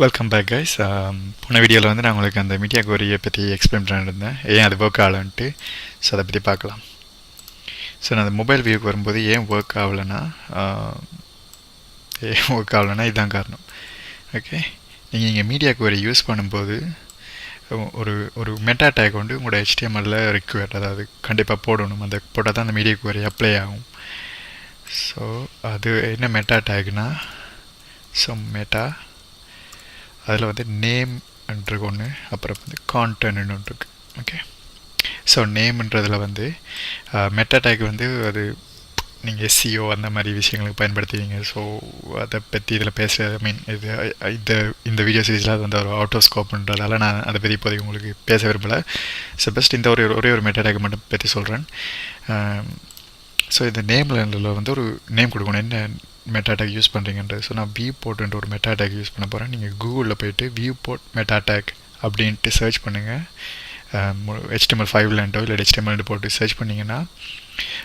Welcome back guys. போன வீடியோவில் வந்து நான் உங்களுக்கு அந்த மீடியா கோரியை பற்றி எக்ஸ்பிளைன் பண்ணிட்டு இருந்தேன், ஏன் அது ஒர்க் ஆகலன்ட்டு. ஸோ அதை பற்றி பார்க்கலாம். ஸோ நான் அந்த மொபைல் வியூக்கு வரும்போது ஏன் ஒர்க் ஆகலைன்னா இதுதான் காரணம். ஓகே, நீங்கள் இங்கே மீடியா கோரி யூஸ் பண்ணும்போது ஒரு ஒரு மெட்டா டேக் வந்து உங்களோட HTML ரிக்வயர்ட், அதாவது கண்டிப்பாக போடணும். அந்த போட்டால் தான் அந்த மீடியா கோரி அப்ளை ஆகும். ஸோ அது என்ன மெட்டா டேக்னா, ஸோ மெட்டா அதில் வந்து நேம்ன்றது ஒன்று, அப்புறம் வந்து கான்டென்ட்னு ஒன்று இருக்குது. ஓகே, ஸோ நேம்ன்றதில் வந்து மெட்டா டேக் வந்து அது நீங்கள் SEO அந்த மாதிரி விஷயங்களுக்கு பயன்படுத்துவீங்க. ஸோ அதை பற்றி இதில் பேசுகிறது இது இந்த வீடியோ சீரீஸில் அது வந்து ஒரு அவுட் ஆஃப் ஸ்கோப்ன்றதால நான் அதை பற்றி இப்போதைக்கு உங்களுக்கு பேச விரும்பலை. ஸோ பெஸ்ட் இந்த ஒரே ஒரு மெட்டா டேக் மட்டும் பற்றி சொல்கிறேன். ஸோ இந்த நேமில் வந்து ஒரு நேம் கொடுக்கணும், என்ன மெட்டா டேக் யூஸ் பண்ணுறீங்கன்றது. ஸோ நான் வியூ போர்ட்ன்ற ஒரு மெட்டா டேக் யூஸ் பண்ண போகிறேன். நீங்கள் கூகுளில் போய்ட்டு வியூ போர்ட் மெட்டா டேக் அப்படின்ட்டு சர்ச் பண்ணுங்கள். HTML5 இல்லை HTML போட்டு சர்ச் பண்ணிங்கன்னா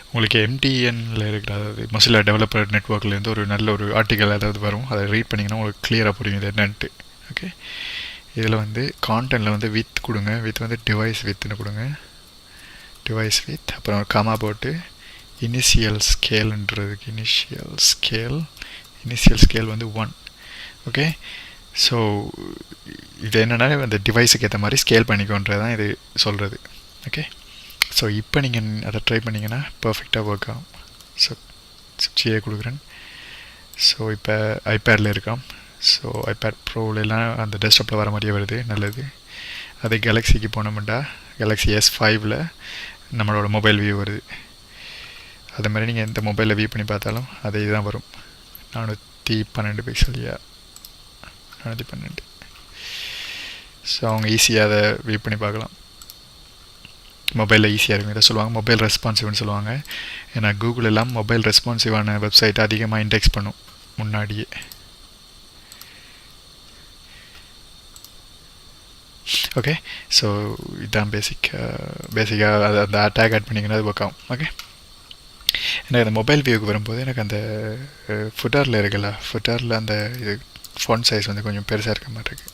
உங்களுக்கு MTNல இருக்கிற, அதாவது மொசில்லா டெவலப்பர் நெட்ஒர்க்லேருந்து ஒரு நல்ல ஒரு ஆர்டிக்கல் ஏதாவது வரும். அதை ரீட் பண்ணிங்கன்னா உங்களுக்கு கிளியராக புரியும் இது என்னன்ட்டு. ஓகே, இதில் வந்து கான்டென்ட்டில் வந்து வித் கொடுங்க, வித் வந்து டிவைஸ் வித்னு கொடுங்க, டிவைஸ் வித், அப்புறம் ஒரு கமா போட்டு இனிஷியல் ஸ்கேல்ன்றதுக்கு இனிஷியல் ஸ்கேல் வந்து 1. ஓகே, ஸோ இது என்னென்னா அந்த டிவைஸுக்கு ஏற்ற மாதிரி ஸ்கேல் பண்ணிக்கோன்றது தான் இது சொல்கிறது. ஓகே, ஸோ இப்போ நீங்கள் அதை ட்ரை பண்ணிங்கன்னா பர்ஃபெக்டாக ஒர்க் ஆகும். ஸோ சிஏ கொடுக்குறேன். ஸோ இப்போ ஐபேடில் இருக்கான். ஸோ ஐபேட் ப்ரோவிலலாம் அந்த டெஸ்க்டாப்பில் வர மாதிரியே வருது, நல்லது. அதே கேலக்ஸிக்கு போனோம்னா கேலக்ஸி S5ல் நம்மளோட மொபைல் வியூ வருது. அது மாதிரி நீங்கள் எந்த மொபைலில் வியூ பண்ணி பார்த்தாலும் அதே தான் வரும். 412 பிக்சல், 412. ஸோ அவங்க ஈஸியாக அதை வியூ பண்ணி பார்க்கலாம். மொபைலில் ஈஸியாக இருக்கும். இதை சொல்லுவாங்க மொபைல் ரெஸ்பான்சிவ்னு சொல்லுவாங்க. ஏன்னா கூகுள் எல்லாம் மொபைல் ரெஸ்பான்சிவான வெப்சைட் அதிகமாக இண்டெக்ஸ் பண்ணும் முன்னாடியே. ஓகே, ஸோ இதுதான் பேசிக்காக அந்த டேக் ஆட் பண்ணிங்கன்னா அது ஒர்க் ஆகும். ஓகே, எனக்கு அந்த மொபைல் வியூக்கு வரும்போது எனக்கு அந்த ஃபுட்டரில் இருக்குல்ல, ஃபுட்டரில் அந்த இது ஃபாண்ட் சைஸ் வந்து கொஞ்சம் பெருசாக இருக்க மாதிரி இருக்குது.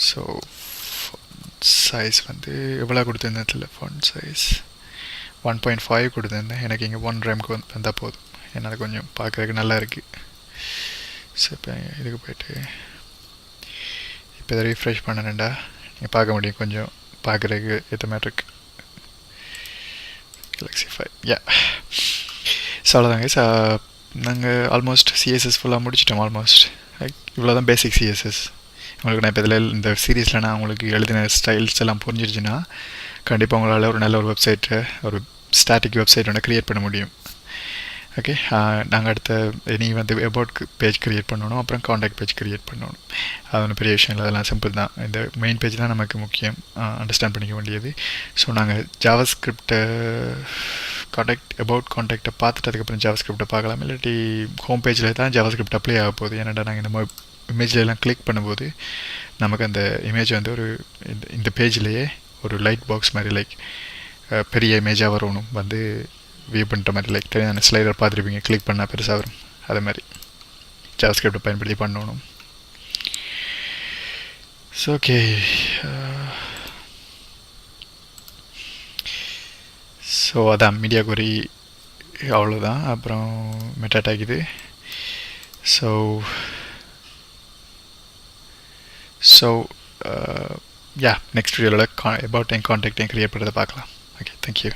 ஸோ சைஸ் வந்து எவ்வளோ கொடுத்துருந்ததில்ல, ஃபாண்ட் சைஸ் 1.5 கொடுத்துருந்தேன். எனக்கு இங்கே 1 ரேம்க்கு வந்தால் போதும், என்னால் கொஞ்சம் பார்க்குறதுக்கு நல்லா இருக்குது. ஸோ இப்போ இதுக்கு போய்ட்டு இப்போ இதை ரீஃப்ரெஷ் பண்ணணுண்டா நீங்கள் பார்க்க முடியும், கொஞ்சம் பார்க்குறதுக்கு ஏற்ற மாதிரி இருக்குது. Galaxy 5 ஸோ அவ்வளோதாங்க. ஸோ நாங்கள் ஆல்மோஸ்ட் சிஎஸ்எஸ் ஃபுல்லாக முடிச்சிட்டோம். ஆல்மோஸ்ட் இவ்வளோ தான் பேசிக் சிஎஸ்எஸ். உங்களுக்கு நான் இப்போ இதில் இந்த சீரீஸில் நான் உங்களுக்கு எழுதின ஸ்டைல்ஸ் எல்லாம் புரிஞ்சிருச்சுன்னா கண்டிப்பாக உங்களால் ஒரு நல்ல ஒரு வெப்சைட்டை, ஒரு ஸ்டாட்டிக் வெப்சைட் ஒன்று க்ரியேட் பண்ண முடியும். ஓகே, நாங்கள் அடுத்த இனி வந்து அபவுட் பேஜ் க்ரியேட் பண்ணணும், அப்புறம் காண்டாக்ட் பேஜ் க்ரியேட் பண்ணணும். அது ஒன்றும் பெரிய விஷயம் இல்லை, அதெல்லாம் சிம்பிள் தான். இந்த மெயின் பேஜ் தான் நமக்கு முக்கியம், அண்டர்ஸ்டாண்ட் பண்ணிக்க வேண்டியது. ஸோ நாங்கள் ஜாவாஸ்கிரிப்டை அபவுட் காண்டாக்டை பார்த்துட்டு அதுக்கப்புறம் ஜாவாஸ்கிரிப்டை பார்க்கலாம். இல்லாட்டி ஹோம் பேஜில் தான் ஜாவாஸ்கிரிப்ட் அப்ளை ஆக போகுது. ஏன்னாடா நாங்கள் இந்த இமேஜ்லாம் கிளிக் பண்ணும்போது நமக்கு அந்த இமேஜ் வந்து ஒரு இந்த பேஜ்லேயே ஒரு லைட் பாக்ஸ் மாதிரி, லைக் பெரிய இமேஜாக வரணும், வந்து வியூ பண்ணுற மாதிரி, லைக் தெரியாத ஸ்லைடர் பார்த்துருப்பீங்க, கிளிக் பண்ணால் பெருசாக வரும். அது மாதிரி ஜாவாஸ்கிரிப்டை பயன்படுத்தி பண்ணணும். ஸோ ஓகே, ஸோ அதான் மீடியா கோரி அவ்வளோதான். அப்புறம் மெட்டா டேக் இது. ஸோ நெக்ஸ்ட் வீடியோவில் அபவுட் என் காண்டாக்டையும் க்ரியேட் பண்ணுறதை பார்க்கலாம். Okay, thank you.